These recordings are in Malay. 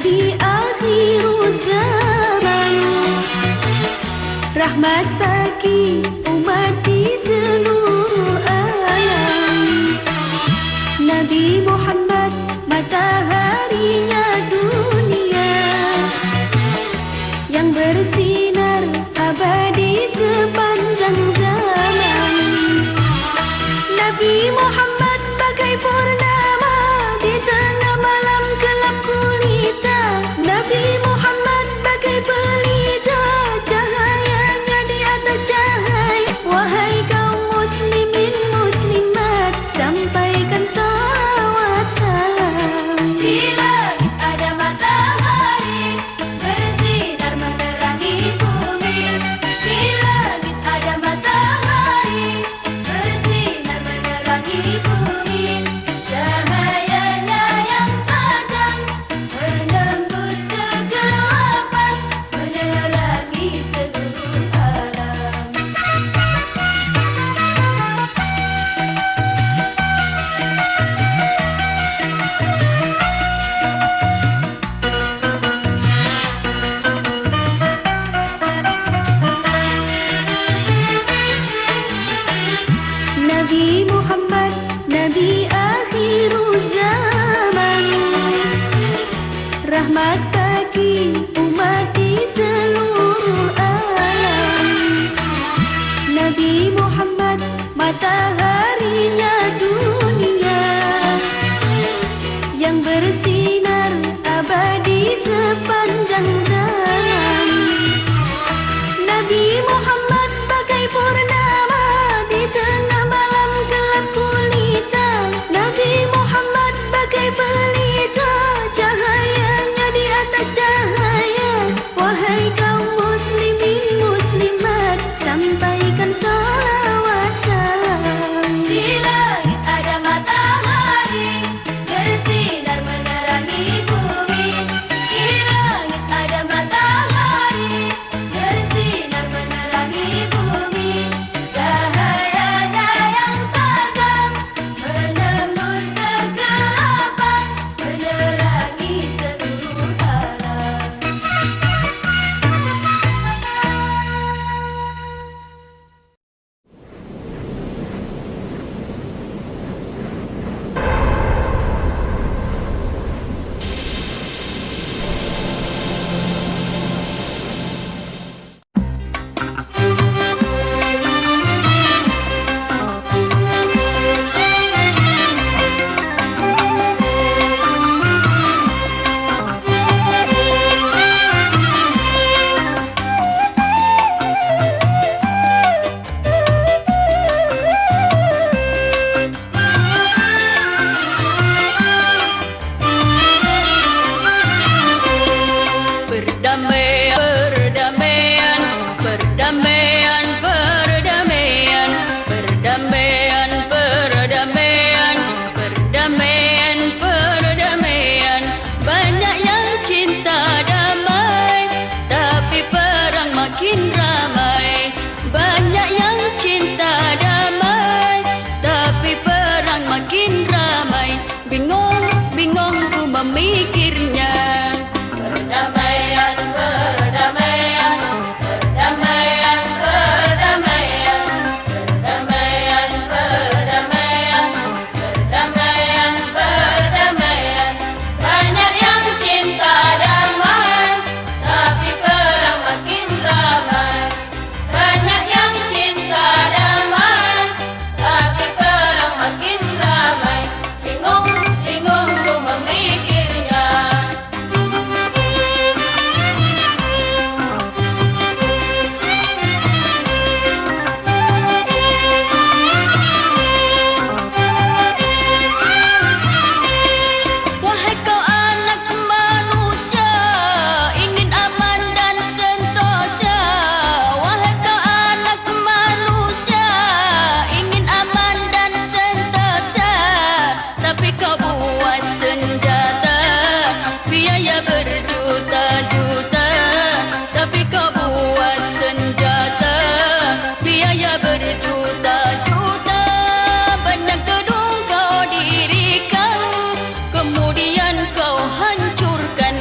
Nabi akhir zaman, rahmat bagi umat di seluruh alam. Nabi Muhammad mataharinya dunia, yang bersinar abadi sepanjang zaman. Nabi Muhammad bagai purnama di tengah malam gelap gulita. Nabi Muhammad bagai pelita, cahayanya di atas cahaya. Wahai kaum muslimin muslimat, sampaikan salawat salam. Di langit ada matahari bersinar menerangi bumi. Di langit ada matahari bersinar menerangi bumi. Cahayanya yang tajam menembus kegelapan, menerangi seluruh alam. Nabi Muhammad, Nabi akhir zaman, rahmat bagi umat di seluruh alam. Nabi Muhammad mataharinya dunia, yang bersinar abadi sepanjang zaman. Nabi Muhammad bagai purnama di tengah malam gelap gulita. Nabi Muhammad bagai pelita, cahayanya di atas cahaya. Wahai kaum muslimin muslimat, sampaikan salawat salam. Di langit ada matahari bersinar menerangi bumi. Di langit ada matahari bersinar menerangi bumi. Cahayanya yang tajam menembus kegelapan, menerangi seluruh alam. Perdamaian. Banyak yang cinta damai, tapi perang makin ramai. Banyak yang cinta damai, tapi perang makin ramai. Bingung, bingung ku memikirnya. Perdamaian, perdamaian, perdamaian, perdamaian, perdamaian, perdamaian, perdamaian, perdamaian. Banyak yang cinta damai, tapi perang makin ramai. Banyak yang cinta damai, tapi perang makin ramai. Bingung, bingung ku memikirnya. Wahai kau anak manusia, ingin aman dan sentosa. Wahai kau anak manusia, ingin aman dan sentosa. Tapi kau buat senjata, biaya berjuta-juta. Tapi kau buat senjata, biaya berjuta-juta. Banyak gedung kau dirikan, kemudian kau hancurkan.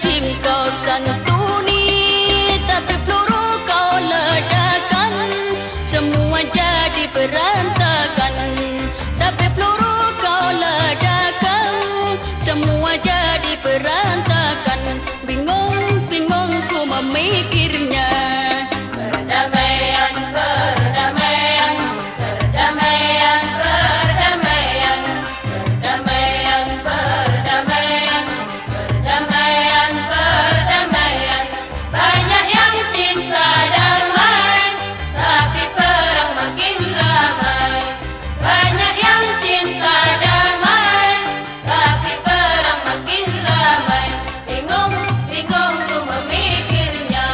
yatim kau santuni, tapi peluru kau ledakan, semua jadi berantakan. Tapi peluru kau ledakan, semua jadi berantakan. Bingung, bingung ku memikirnya. Perdamaian, perdamaian, perdamaian, perdamaian, perdamaian, perdamaian, perdamaian, perdamaian. Banyak yang cinta damai, tapi perang makin ramai. Banyak yang cinta damai, tapi perang makin ramai. Bingung, bingung ku memikirnya.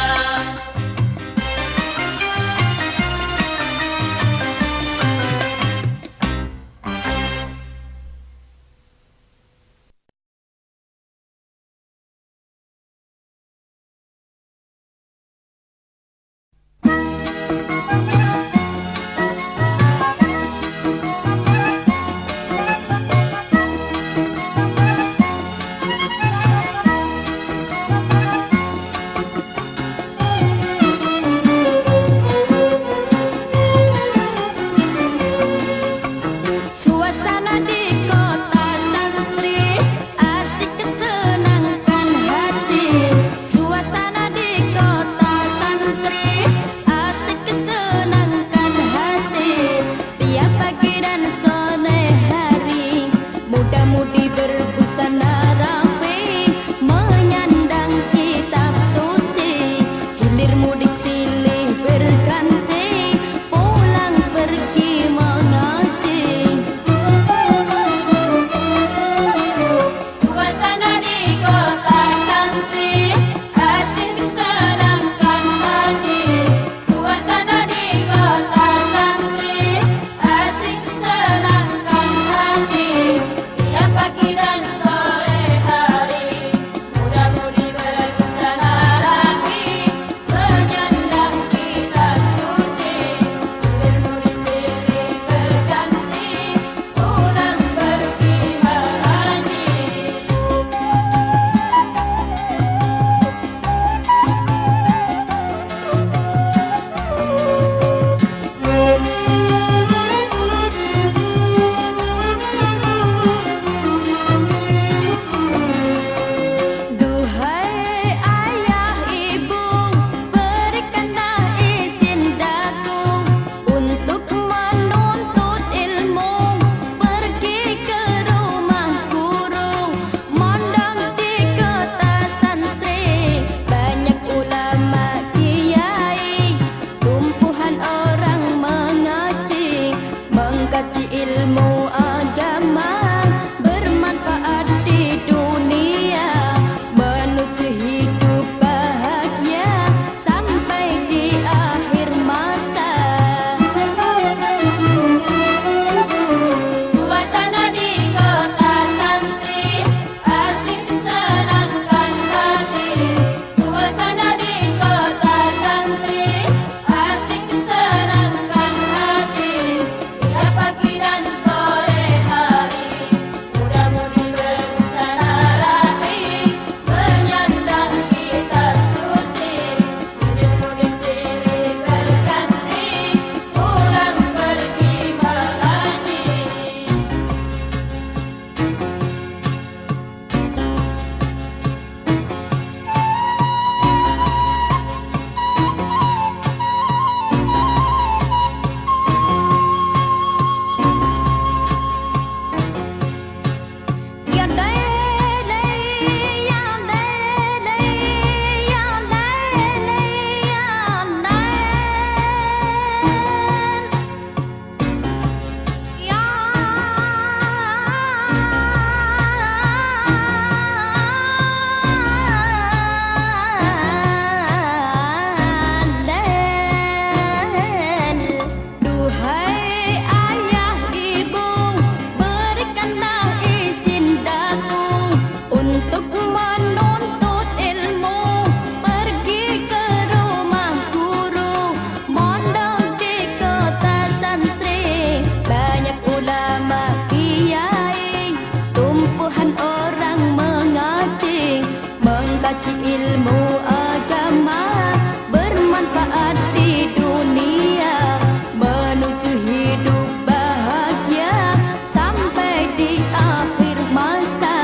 mengkaji ilmu agama bermanfaat di dunia menuju hidup bahagia sampai di akhir masa.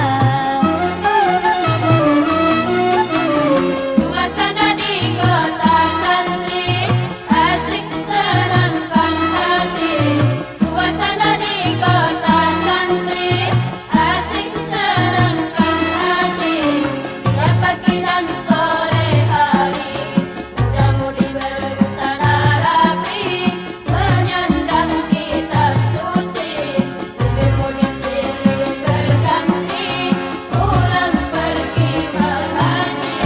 Suasana di kota santri asik senangkan hati. Suasana di kota santri asik senangkan hati. Tiap pagi dan sore hari muda-mudi berbusana rapi menyandang kitab suci. Bibir-mudi silih berganti pulang pergi mengaji.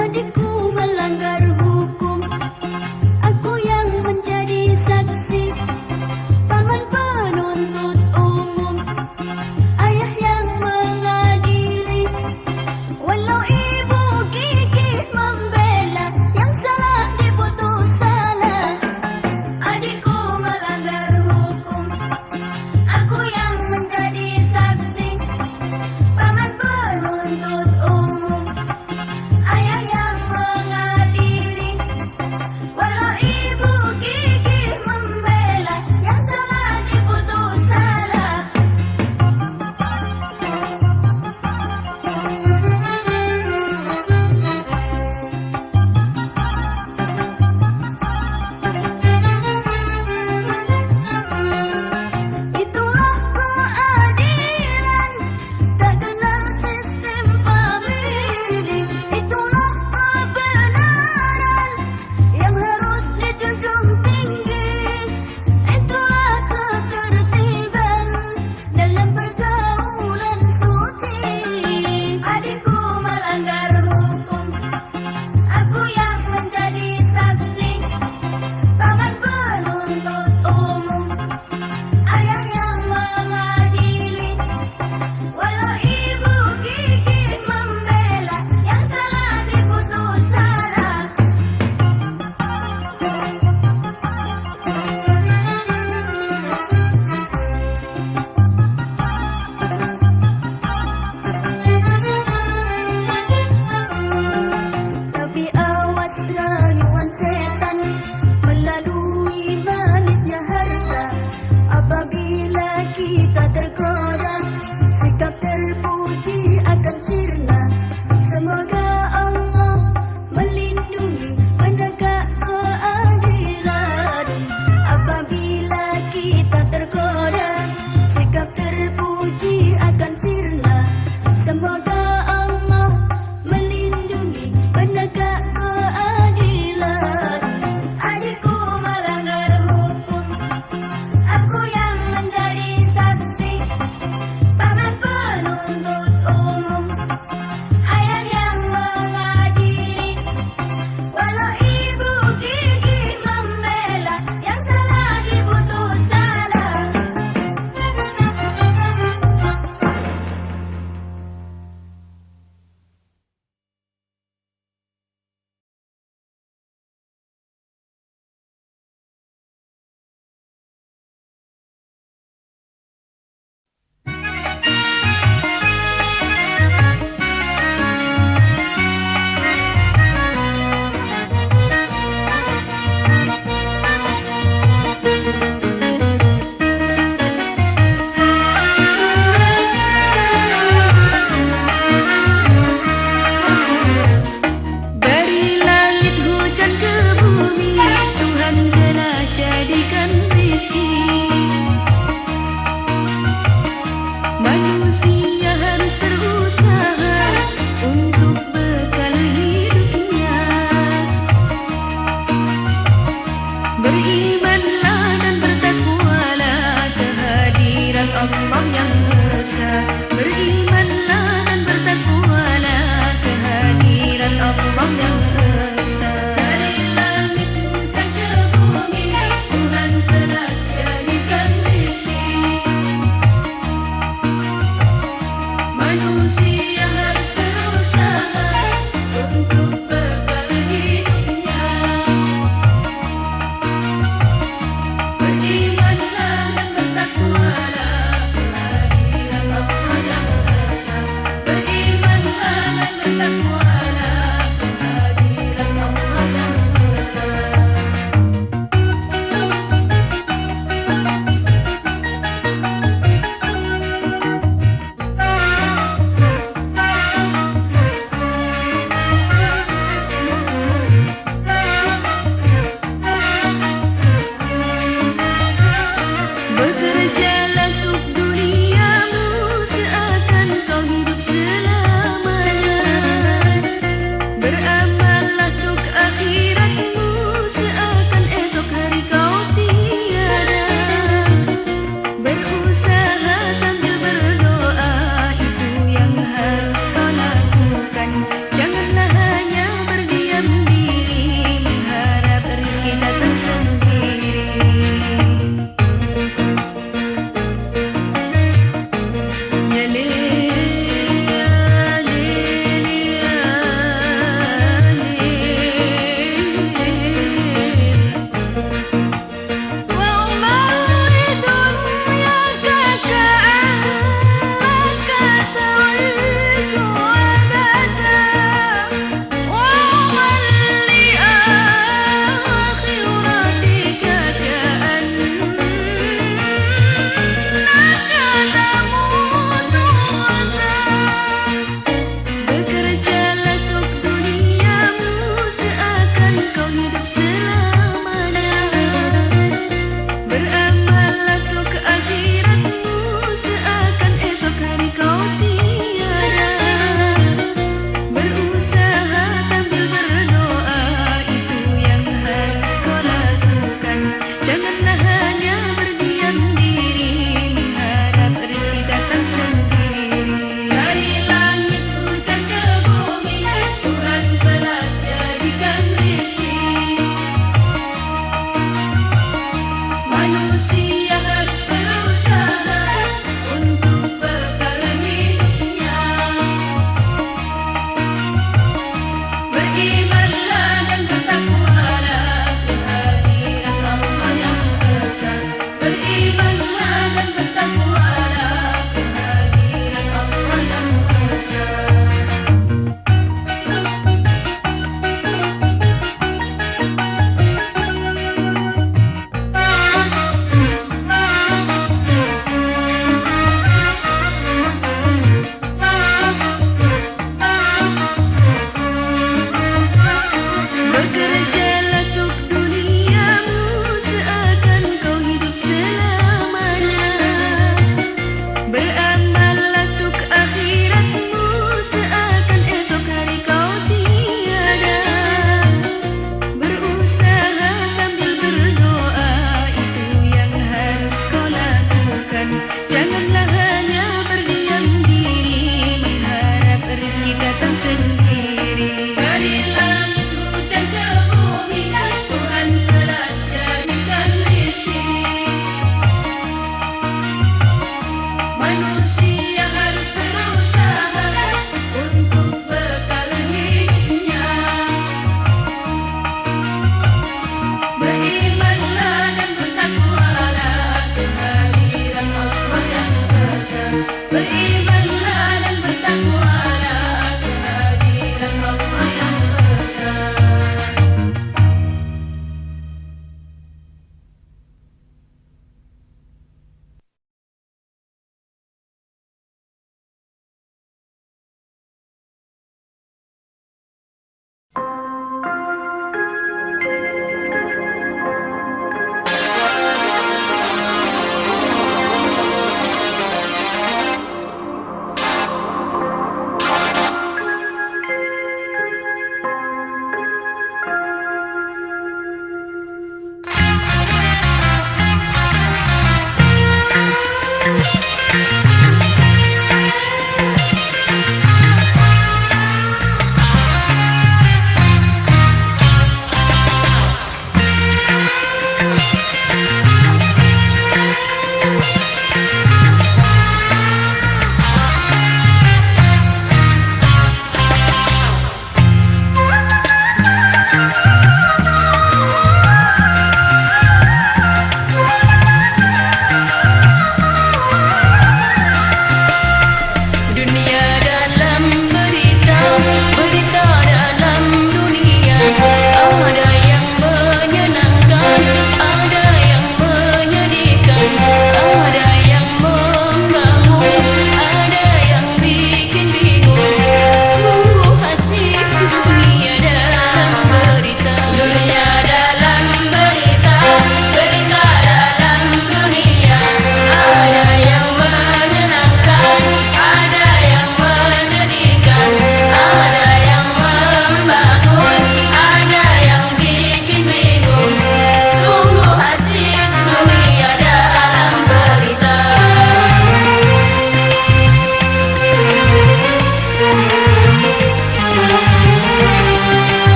Adikku melanggar hukum, aku yang menjadi saksi. Paman penuntut umum, ayah yang mengadili. Walau ibu gigih membela, yang salah diputus salah. Adikku melanggar hukum, aku yang menjadi saksi. Paman penuntut umum, ayah yang mengadili. Walau ibu gigih membela, yang salah diputus salah. Itulah keadilan, tak kenal sistem famili. Itulah kebenaran yang harus dijunjung tinggi. Itulah ketertiban dalam pergaulan suci. Adikku melanggar hukum, aku yang menjadi saksi. Paman penuntut umum, ayah yang mengadili. Walau ibu gigih membela, yang salah diputus salah. Tapi awas rayuan setan melalui manisnya harta. Apabila kita tergoda, sikap terpuji akan sirna. Semoga Allah melindungi penegak keadilan. Apabila kita tergoda, sikap terpuji akan sirna. Semoga Allah melindungi penegak keadilan. Adikku melanggar hukum, aku yang menjadi saksi. Paman penuntut umum, ayah yang mengadili. Walau ibu gigih membela, yang salah diputus salah.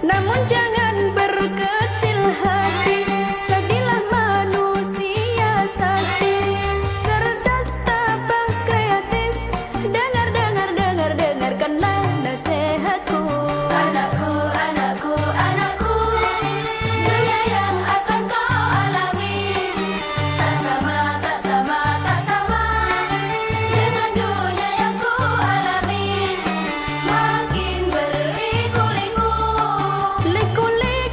Namun jangan berkecil hati, jadilah manusia sakti, cerdas, tabah, kreatif. Dengarkanlah nasihatku. Anakku, anakku, anakku, dunia yang akan kau alami tak sama, tak sama, tak sama dengan dunia yang ku alami. Makin berliku-liku, liku-liku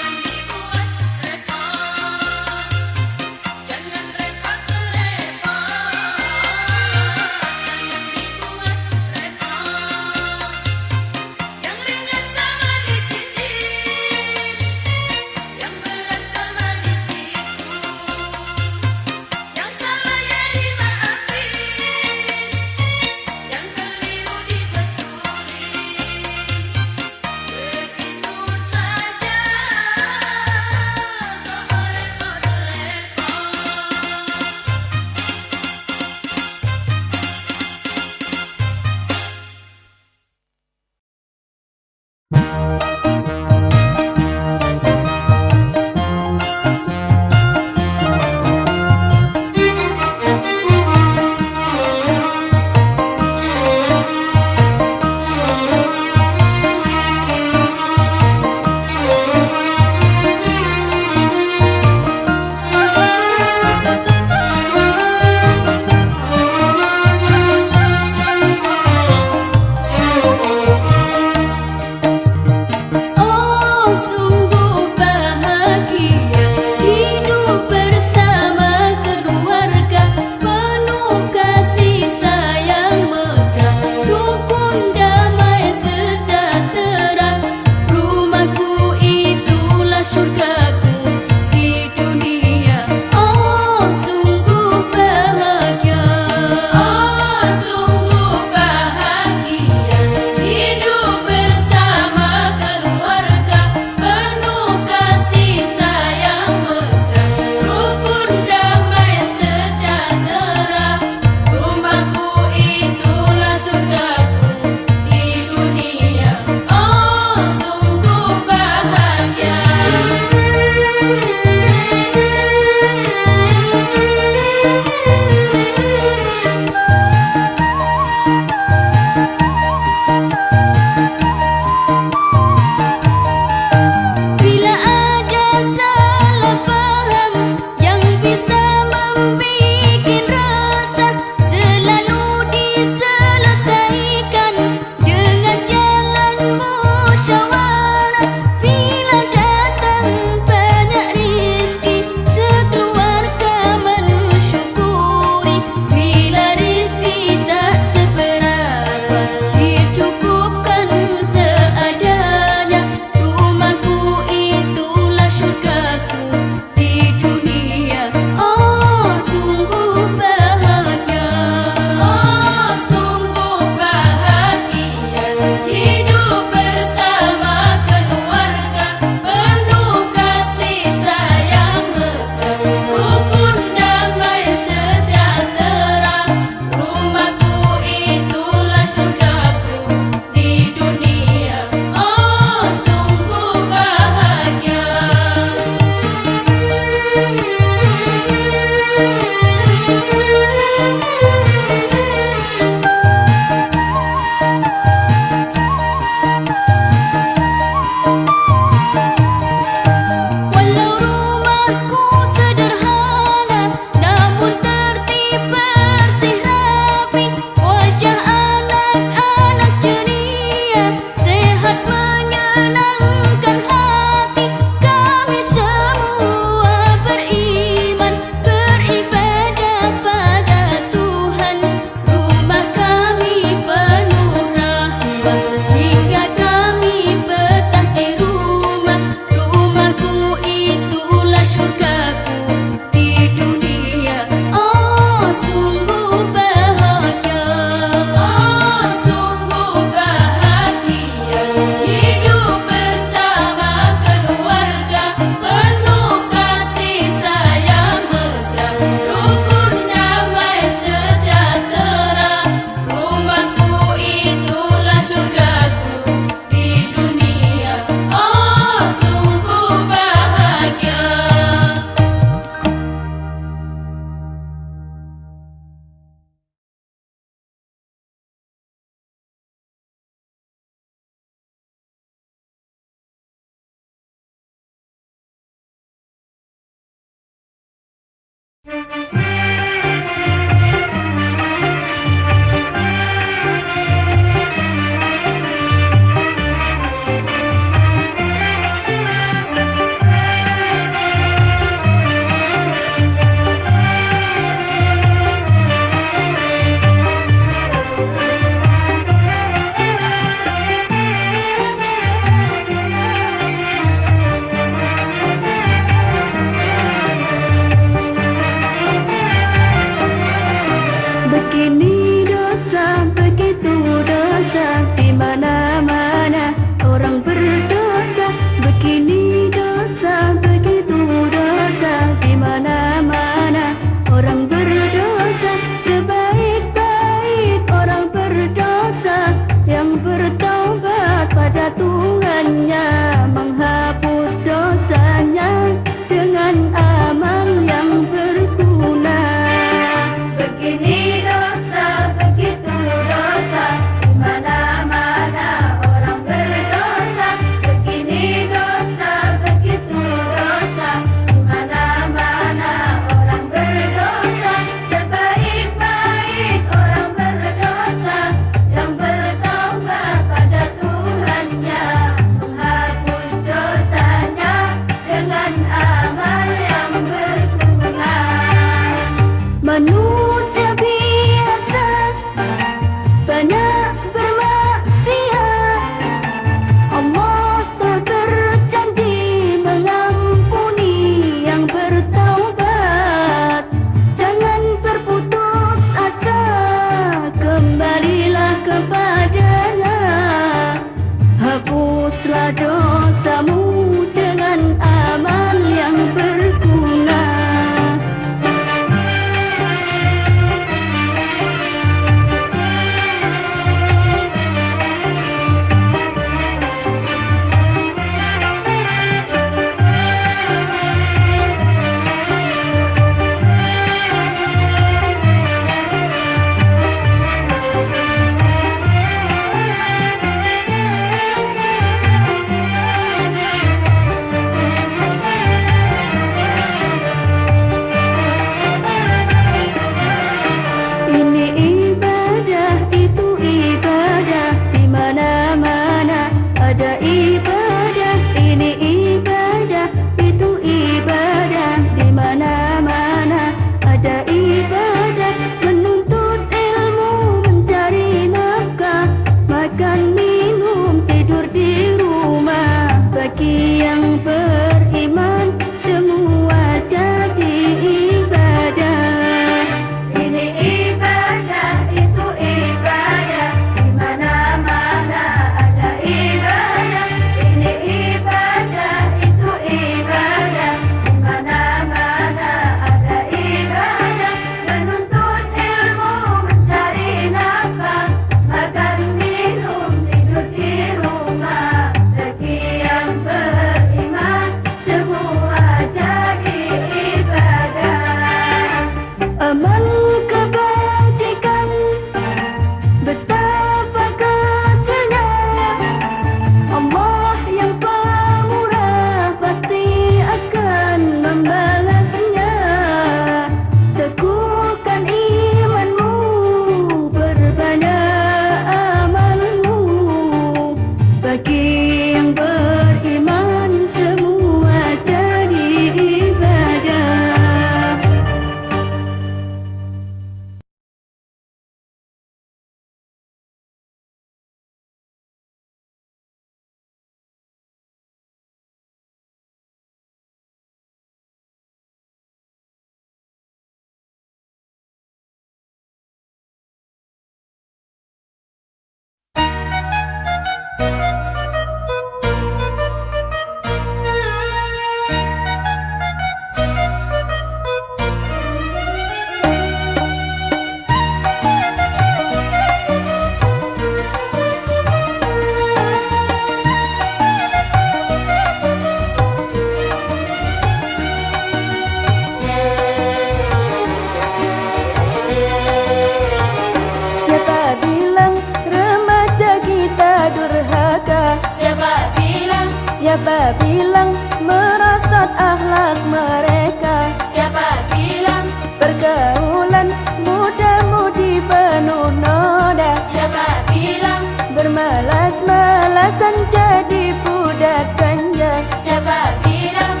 Siapa bilang merosot akhlak mereka? Siapa bilang pergaulan muda-mudi penuh noda? Siapa bilang bermalas-malasan jadi budak ganja? Siapa bilang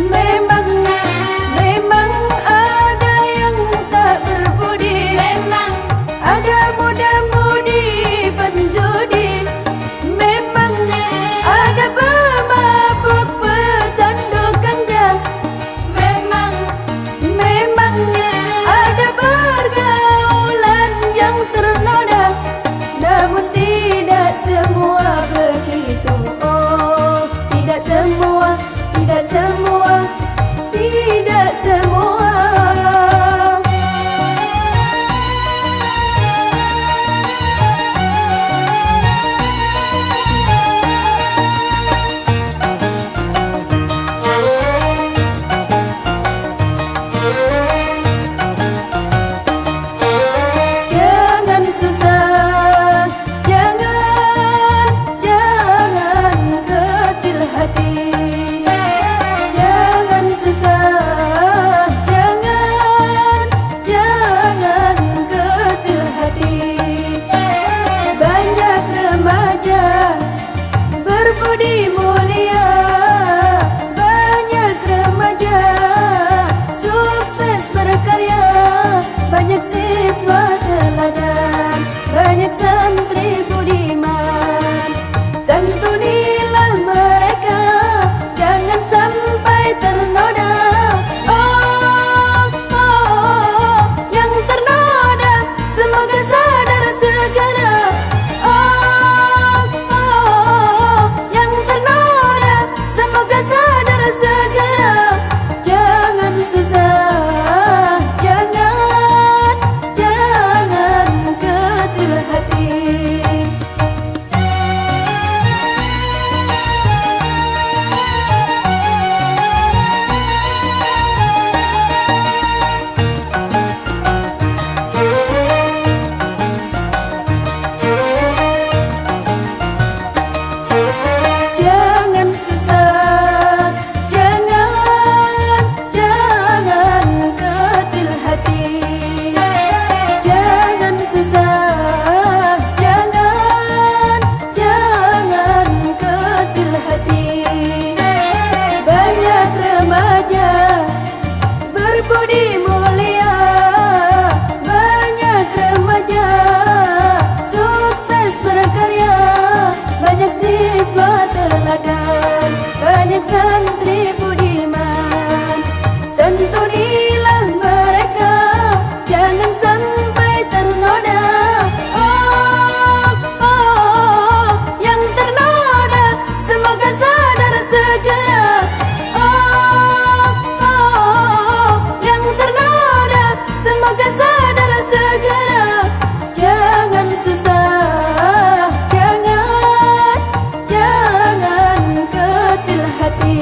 memang ada yang tak berbudi? Memang ada muda-mudi penjudi. Memang ada pemabuk pecandu ganja. Memang ada pergaulan yang ternoda. Namun tidak semua begitu. Oh, tidak semua, tidak semua, tidak semua. Jangan susah, jangan kecil hati. Jangan susah, jangan kecil hati. Banyak remaja berbudi mulia, banyak remaja sukses berkarya, banyak siswa teladan, banyak santri budiman. Santunilah mereka, jangan sampai ternoda. Oh, yang ternoda semoga sadar segera. Oh, yang ternoda semoga sadar segera. Jangan susah, jangan kecil hati. Jangan susah, jangan kecil hati. Jangan susah, jangan kecil hati. Banyak remaja berbudi mulia, banyak remaja sukses berkarya, banyak siswa teladan, banyak santri budiman. Santunilah mereka, jangan sampai ternoda. Oh, yang ternoda semoga sadar segera. Oh, yang ternoda semoga sadar segera. Jangan susah, jangan kecil hati.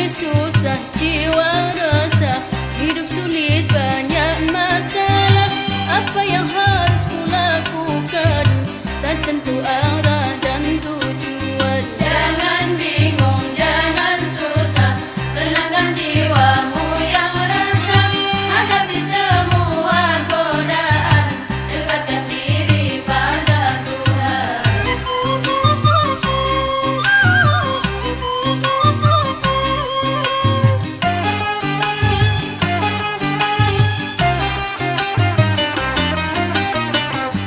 susah, jiwa resah, hidup sulit banyak masalah. Apa yang harus kulakukan? Tak tentu arah dan tujuan. Jangan bingung, jangan susah, tenangkan jiwamu yang resah. Hadapi semua godaan, dekatkan diri pada Tuhan.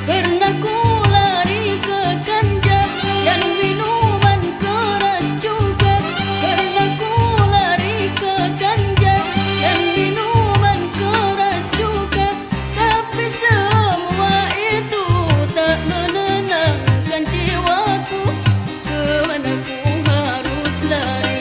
Pernah ku lari ke ganja dan minuman keras juga. Pernah ku lari ke ganja dan minuman keras juga. Tapi semua itu tak menenangkan jiwaku. Kemana ku harus lari?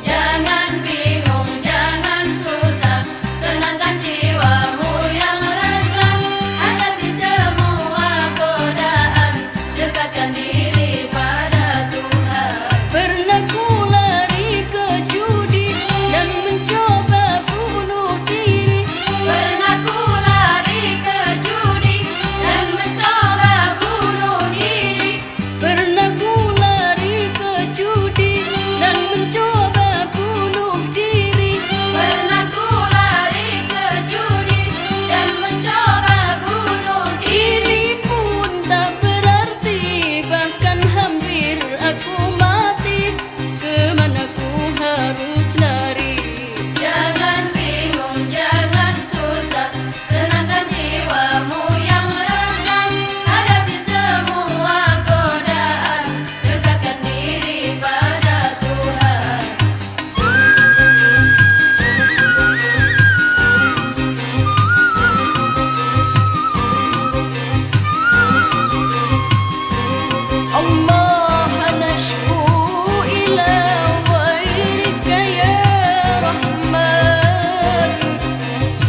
Jangan bingung, jangan susah, tenangkan jiwamu yang resah. Hadapi semua godaan, dekatkan diri pada Tuhan. Pernah ku lari ke judi dan mencoba bunuh diri. Pernah ku lari ke judi dan mencoba bunuh diri. Pernah ku lari ke judi dan mencoba bunuh diri. Pernah ku lari ke judi dan mencoba bunuh diri. Pun tak berarti, bahkan hampir aku mati. Kemana ku harus lari? Jangan bingung, jangan susah, tenangkan jiwamu yang resah. Hadapi semua godaan, dekatkan diri pada Tuhan. Allah nashku ila ghairika ya Rahman,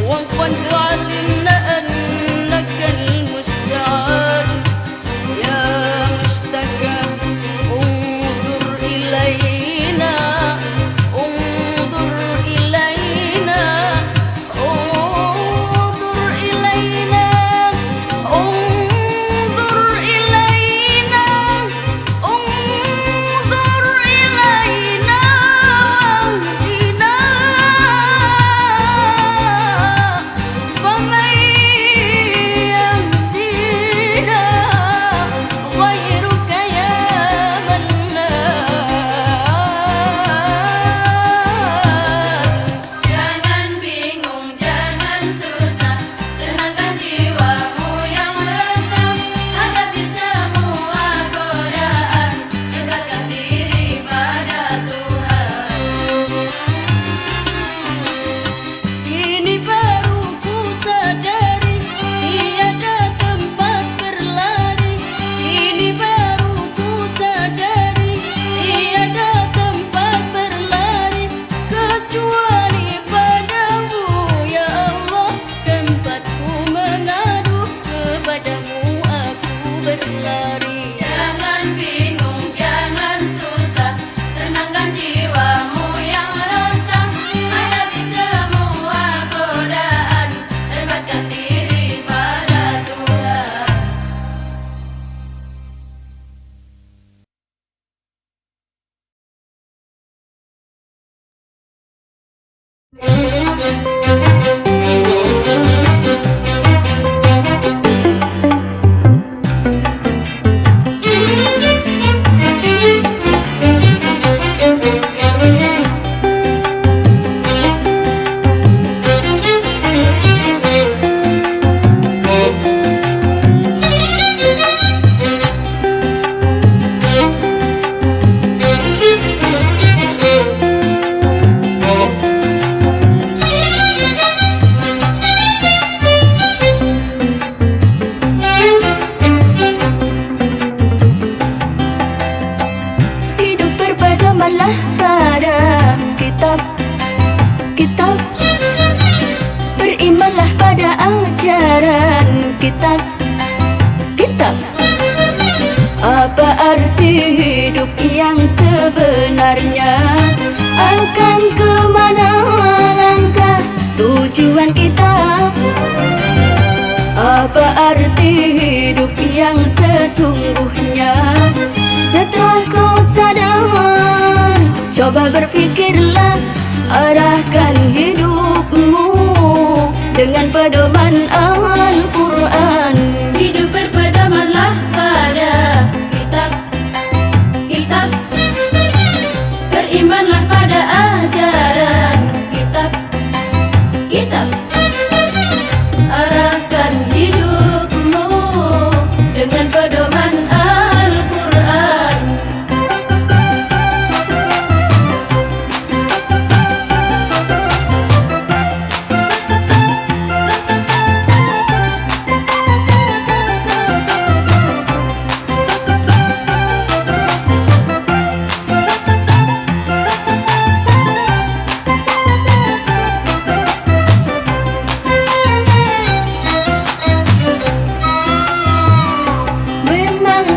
wa qad alimna annaka al-musta'an ya mushtaka. Unzur ilayna, unzur ilayna, unzur ilayna, unzur ilayna, unzur ilayna, wahdina faman yahdina ghairuka ya Mannan. Jangan bingung, jangan susah, tenangkan jiwamu yang resah. Hadapi semua godaan, dekatkan diri pada Tuhan. Kini baru ku sadari, tiada tempat berlari. Kini baru ku sadari, tiada tempat berlari kecuali padamu ya Allah. Tempatku mengadu, kepadamu aku berlari. Jangan bingung, jangan susah, tenangkan jiwamu yang resah. Hadapi semua godaan, dekatkan diri pada Tuhan. Kitab. Apa arti hidup yang sebenarnya? Akan tujuan kita. Apa arti hidup yang sesungguhnya? Setelah kau sadar, coba berfikirlah, arahkan hidupmu dengan pedoman Al-Quran. Hidup berpedomanlah pada kitab, berimanlah pada ajaran kitab. Arahkan hidupmu dengan pedoman Al-Quran.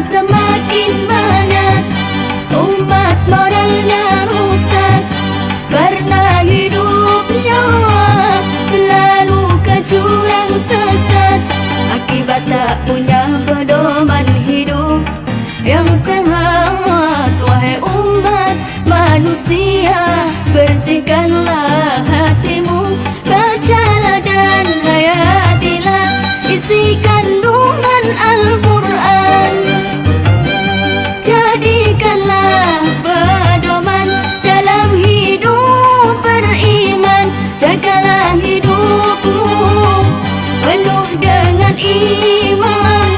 Semakin banyak umat moralnya rusak karena hidupnya selalu ke jurang sesat, akibat tak punya pedoman hidup yang sehat. Wahai umat manusia, bersihkanlah hatimu, bacalah dan hayatilah isi kandungan Al-Quran. Jadikanlah pedoman dalam hidup beriman, jagalah hidupmu penuh dengan iman,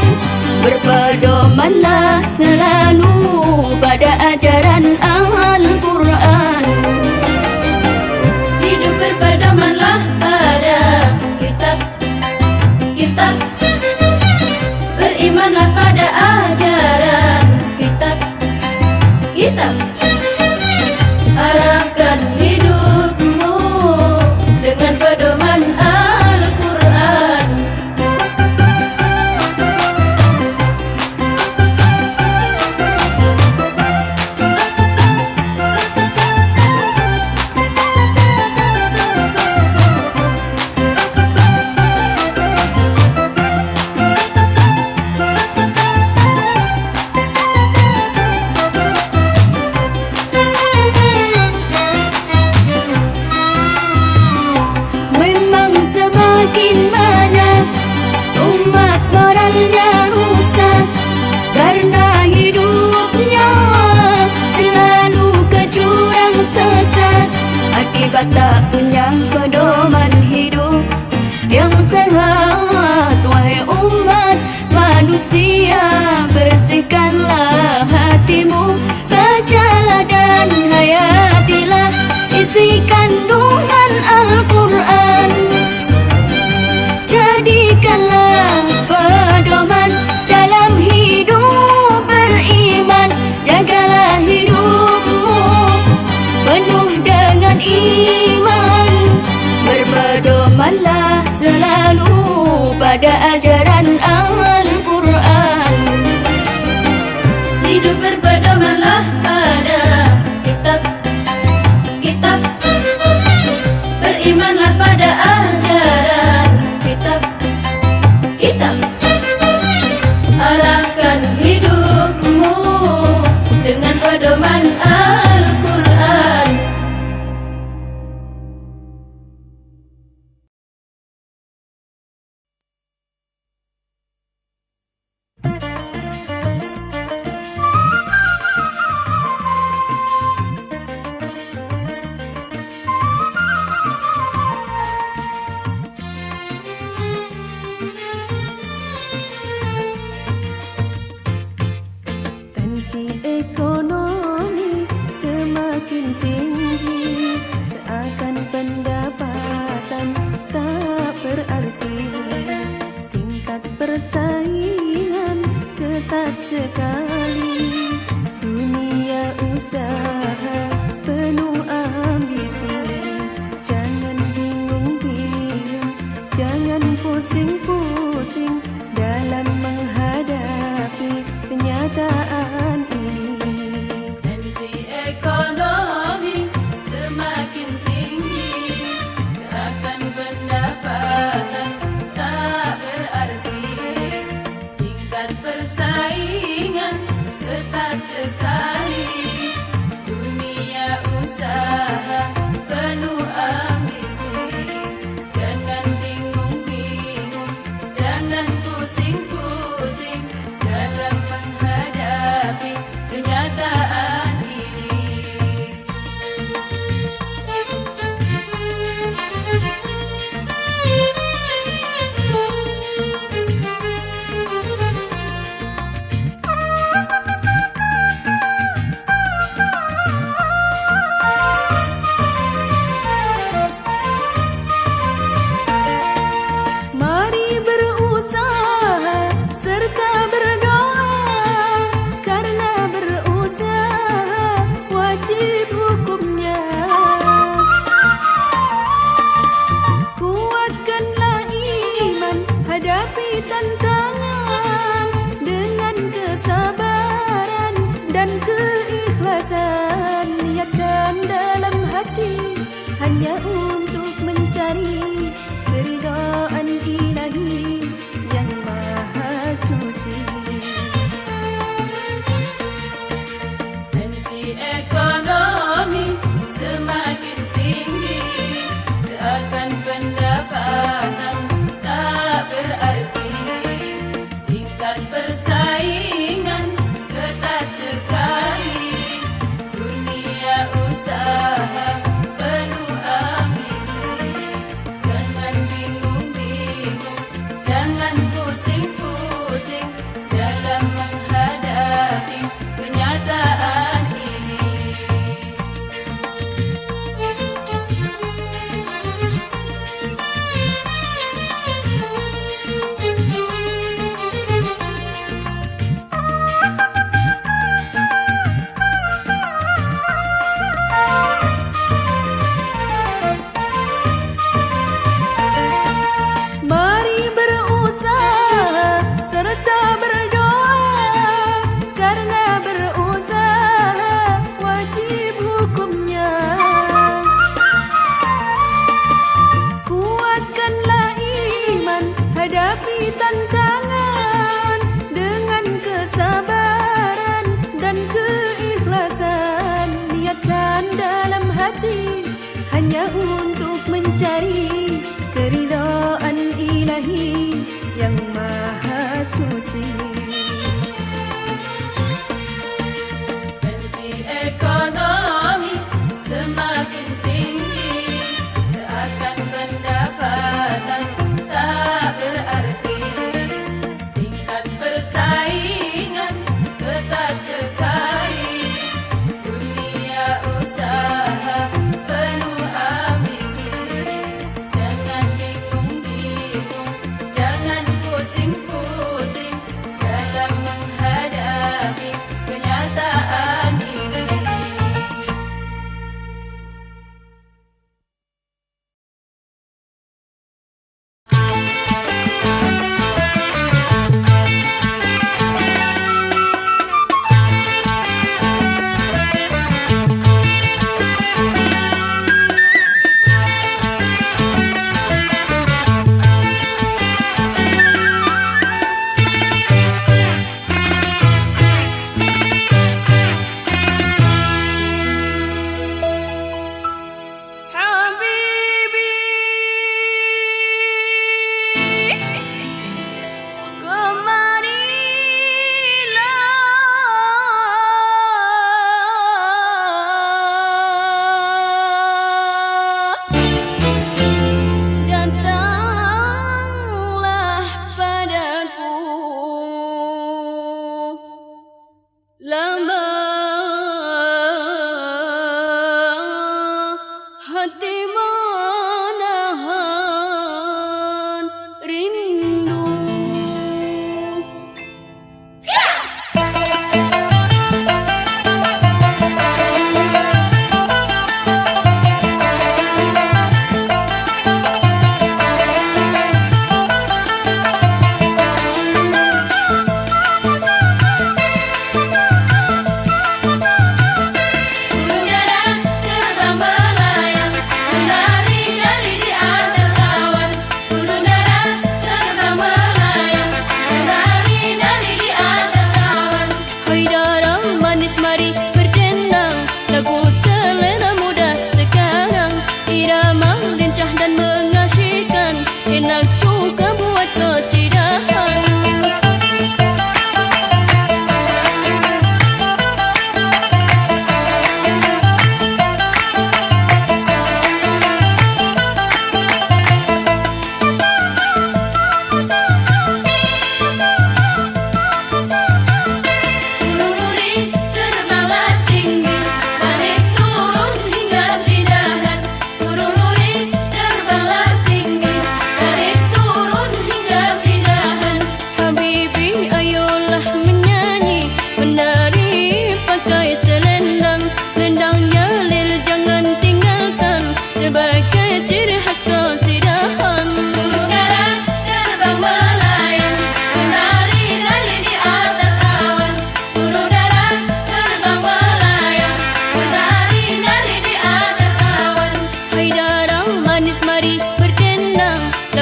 berpedomanlah selalu pada ajaran Al-Quran. Hidup berpedomanlah pada kitab, berimanlah pada ajaran kitab. Arahkan hidupmu dengan pedoman Al-Quran. Akibat tak punya pedoman hidup yang sehat. Wahai umat manusia, bersihkanlah hatimu, bacalah dan hayatilah isi kandungan Al-Quran. Jadikanlah pedoman dalam hidup beriman, jagalah hidupmu penuh dengan iman, berpedomanlah selalu pada ajaran Al-Quran. Hidup berpedomanlah pada kitab, berimanlah pada ajaran kitab. Arahkan hidupmu dengan pedoman Al-Quran. Tensi ekonomi semakin hanya untuk mencari keridhaan ilahi yang maha suci. Tensi ekonomi semakin tinggi, seakan pendapatan tak berarti. Tingkat persaingan ketat sekali, dunia usaha penuh ambisi. Jangan bingung-bingung, jangan pusing-pusing dalam menghadapi kenyataan ini. Mari berusaha serta berdoa, karena berusaha wajib hukumnya. Kuatkanlah iman, hadapi tantangan dengan kesabaran dan keikhlasan. Niatkan dalam hati hanya untuk mencari keridhaan ilahi yang maha suci. Tensi ekonomi semakin tinggi, seakan pendapatan tak berarti. Tingkat persaingan ketat sekali, dunia usaha penuh ambisi. Jangan bingung-bingung, jangan pusing-pusing dalam menghadapi kenyataan ini. Habibi, kemarilah, datanglah padaku. Lama hati menahan rindu. Burung dara terbang melayang, menari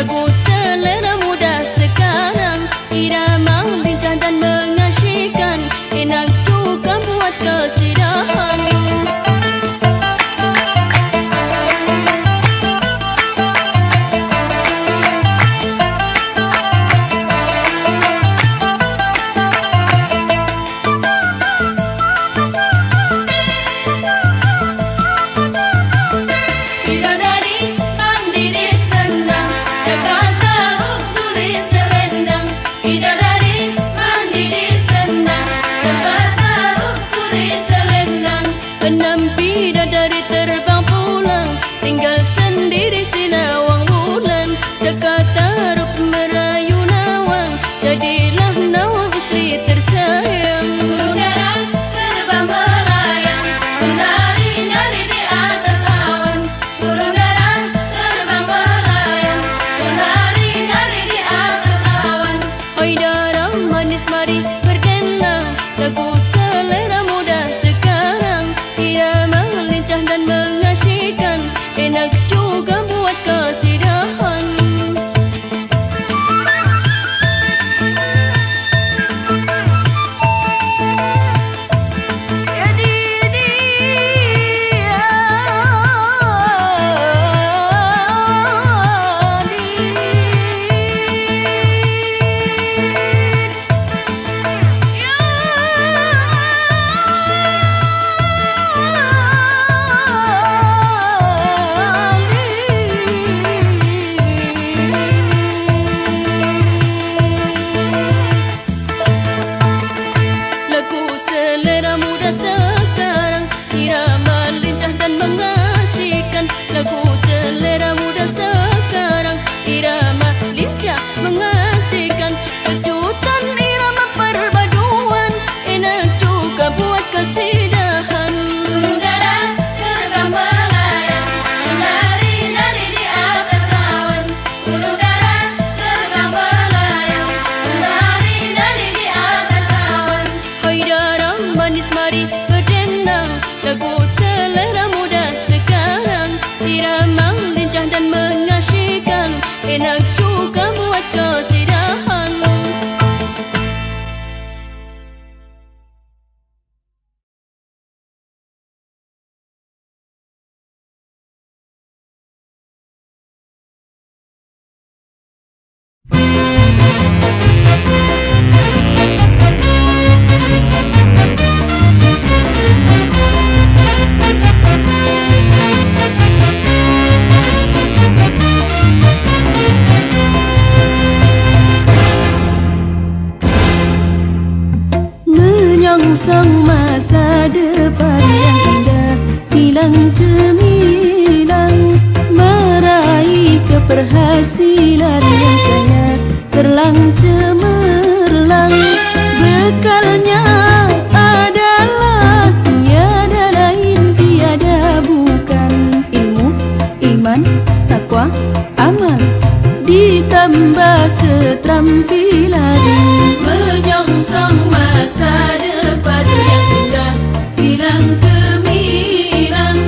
lagu selera muda sekarang, irama lincah dan mengasyikkan, enak juga buat kesidahan. Menyongsong masa depan yang indah, hilang gemilang, meraih keberhasilan yang jaya, terlang cemerlang. Bekalnya adalah tiada lain tiada bukan ilmu, iman, takwa, amal, ditambah keterampilan. Menyongsong masa depan yang indah, hilang gemilang,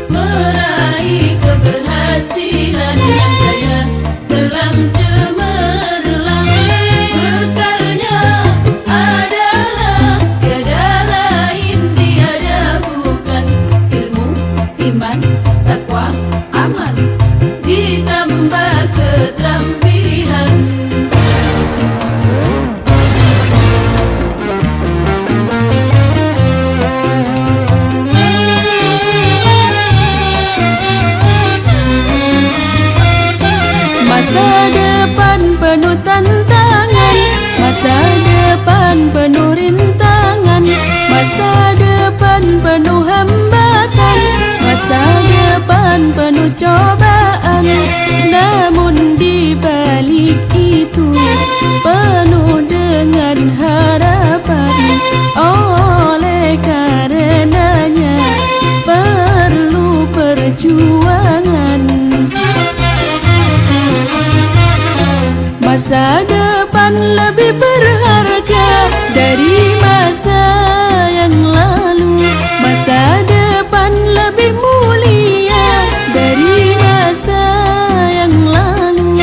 meraih keberhasilan yang jaya, terlang cemerlang. Bekalnya adalah tiada lain tiada bukan ilmu, iman, takwa, amal, ditambah keterampilan. Masa depan penuh tantangan, masa depan penuh rintangan, masa depan penuh hambatan, masa depan penuh cobaan. Namun di balik itu penuh dengan harapan. Oleh karenanya perlu perjuangan. Masa depan lebih berharga dari masa yang lalu. Masa depan lebih mulia dari masa yang lalu.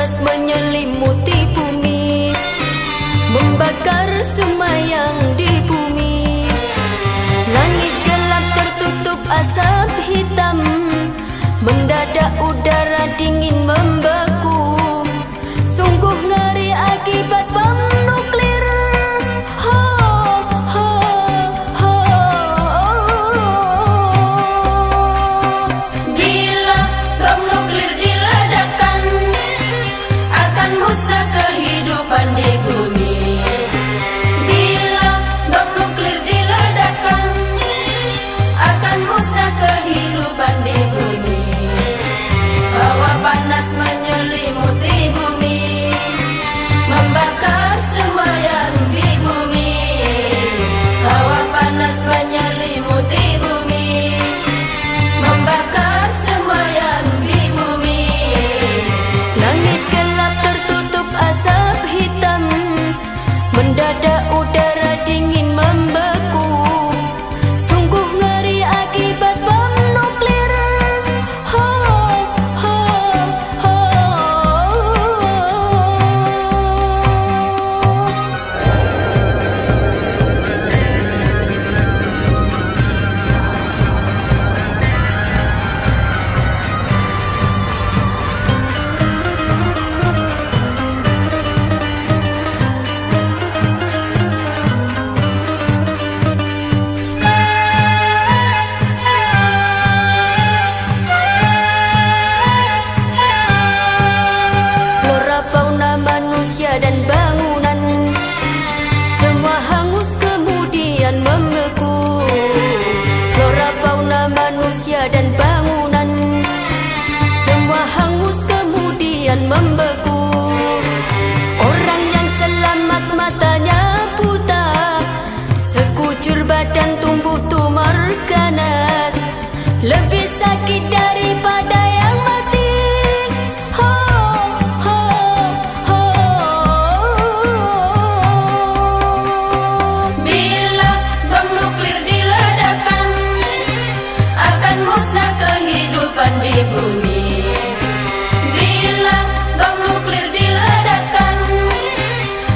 panas menyelimuti bumi, membakar semua yang di bumi. Langit gelap tertutup asap hitam, mendadak udara dingin membeku. Sungguh ngeri akibat bom nuklir. Ho, ho, ho. Bila bom nuklir diledakkan, akan musnah kehidupan di bumi. Bila bom nuklir diledakkan, akan musnah kehidupan di bumi. Hawa panas menyelimuti bumi, membakar semua yang di bumi. Hawa panas menyelimuti bumi, membakar semua yang di bumi. Langit gelap tertutup asap hitam, mendadak udara dingin membeku. Sungguh ngeri akibat bom nuklir. Ho, ho, ho. Flora fauna manusia dan bangunan semua hangus kemudian membeku. Flora fauna manusia dan bangunan semua hangus kemudian membeku. Orang yang selamat matanya buta, sekujur badan tumbuh tumor ganas, lebih sakit daripada yang mati. Ho, ho, ho. Bila bom nuklir diledakkan, akan musnah kehidupan di bumi. Bila bom nuklir diledakkan,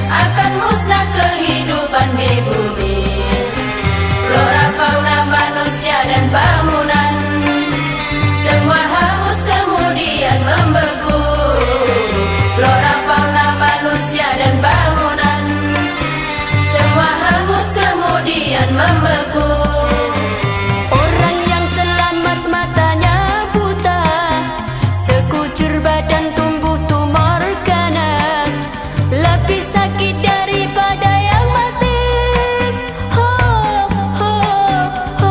akan musnah kehidupan di bumi. Flora fauna manusia dan bangunan semua hangus kemudian membeku. Flora fauna manusia dan bangunan semua hangus kemudian membeku. Orang yang selamat matanya buta, sekujur badan tumbuh tumor ganas, lebih sakit daripada yang mati. Ho, ho, ho.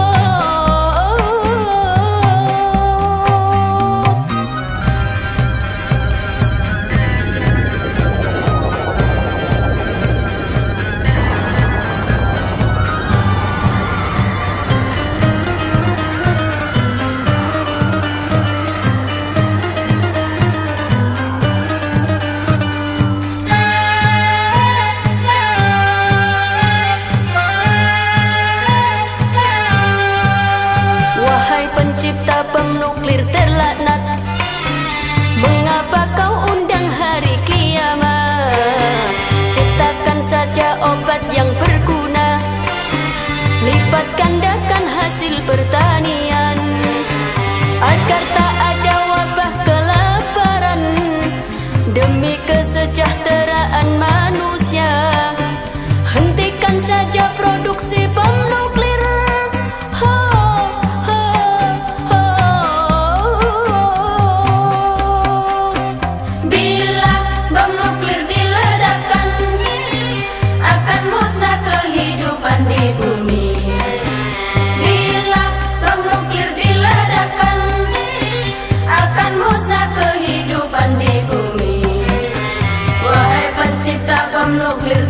Wahai pencipta bom nuklir terlaknat, mengapa kau undang hari kiamat? Ciptakan saja obat yang berguna, lipat gandakan hasil pertanian, agar tak ada wabah kelaparan, demi kesejahteraan manusia. Hentikan saja produksi bom nuklir. Ho, ho, ho. Bila bom nuklir diledakkan, akan musnah kehidupan di bumi. Bila bom nuklir diledakkan, akan musnah kehidupan di bumi. Wahai pencipta bom nuklir